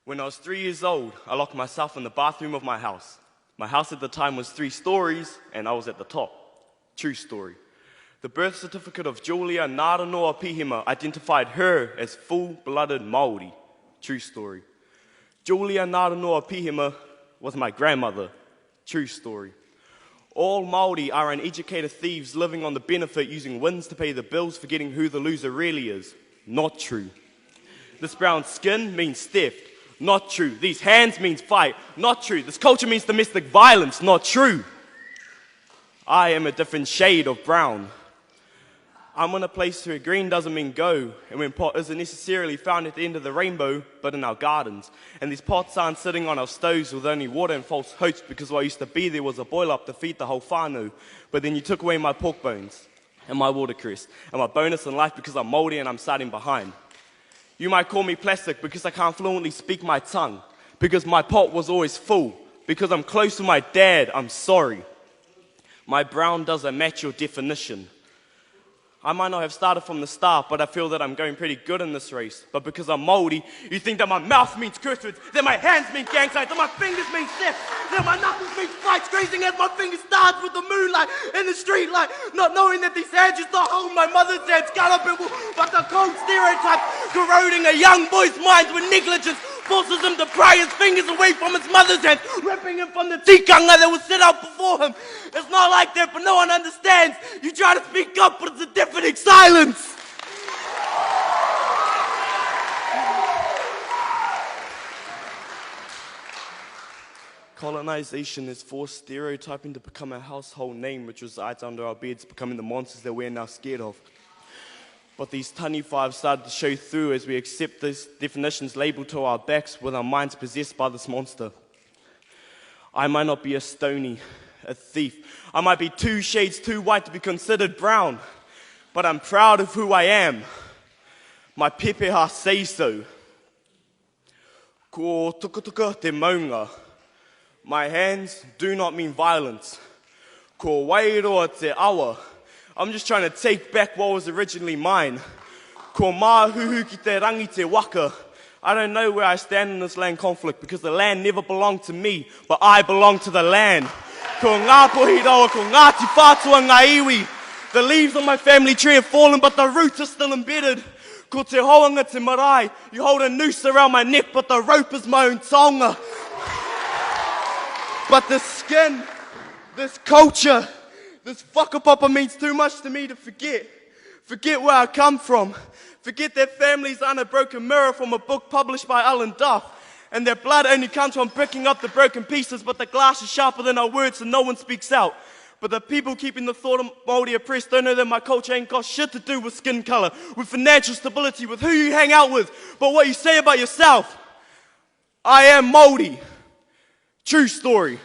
When I was 3 years old, I locked myself in the bathroom of my house. My house at the time was 3 stories, and I was at the top. True story. The birth certificate of Julia Naranoa Pihima identified her as full-blooded Māori. True story. Julia Naranoa Pihima was my grandmother. True story. All Māori are uneducated thieves living on the benefit using wins to pay the bills, forgetting who the loser really is. Not true. This brown skin means theft. Not true. These hands means fight. Not true. This culture means domestic violence. Not true. I am a different shade of brown. I'm in a place where green doesn't mean go, and when pot isn't necessarily found at the end of the rainbow, but in our gardens. And these pots aren't sitting on our stoves with only water and false hopes, because what used to be there was a boil up to feed the whole whānau. But then you took away my pork bones, and my watercress, and my bonus in life because I'm Māori and I'm starting behind. You might call me plastic because I can't fluently speak my tongue, because my pot was always full, because I'm close to my dad, I'm sorry. My brown doesn't match your definition. I might not have started from the start, but I feel that I'm going pretty good in this race. But because I'm Māori, you think that my mouth means curse words, that my hands mean gang signs, that my fingers mean theft, that my knuckles mean fights, grazing as my fingers start with the moonlight in the street light, not knowing that these hands used to hold my mother's hands, gallop and but the cold stereotype corroding a young boy's mind with negligence forces him to pry his fingers away from his mother's hands, ripping him from the tikanga that was set out before him. It's not like that, but no one understands. You try to speak up, but it's a deafening silence. Colonization is forced stereotyping to become a household name which resides under our beds, becoming the monsters that we're now scared of. But these taniwha have started to show through as we accept these definitions labelled to our backs with our minds possessed by this monster. I might not be a stony, a thief. I might be 2 shades too white to be considered brown, but I'm proud of who I am. My pepeha say so. Ko tukutuka te maunga. My hands do not mean violence. Ko wairoa te awa. I'm just trying to take back what was originally mine. Ko māhuhu ki te rangi te waka. I don't know where I stand in this land conflict because the land never belonged to me, but I belong to the land. Ko ngā pohiroa, ko ngāti whātua ngā iwi. The leaves on my family tree have fallen, but the roots are still embedded. Ko te hoanga te marae. You hold a noose around my neck, but the rope is my own tonga. But the skin, this culture, this whakapapa means too much to me to forget. Forget where I come from. Forget that families aren't a broken mirror from a book published by Alan Duff. And their blood only comes from picking up the broken pieces, but the glass is sharper than our words so no one speaks out. But the people keeping the thought of Māori oppressed don't know that my culture ain't got shit to do with skin colour, with financial stability, with who you hang out with, but what you say about yourself. I am Māori. True story.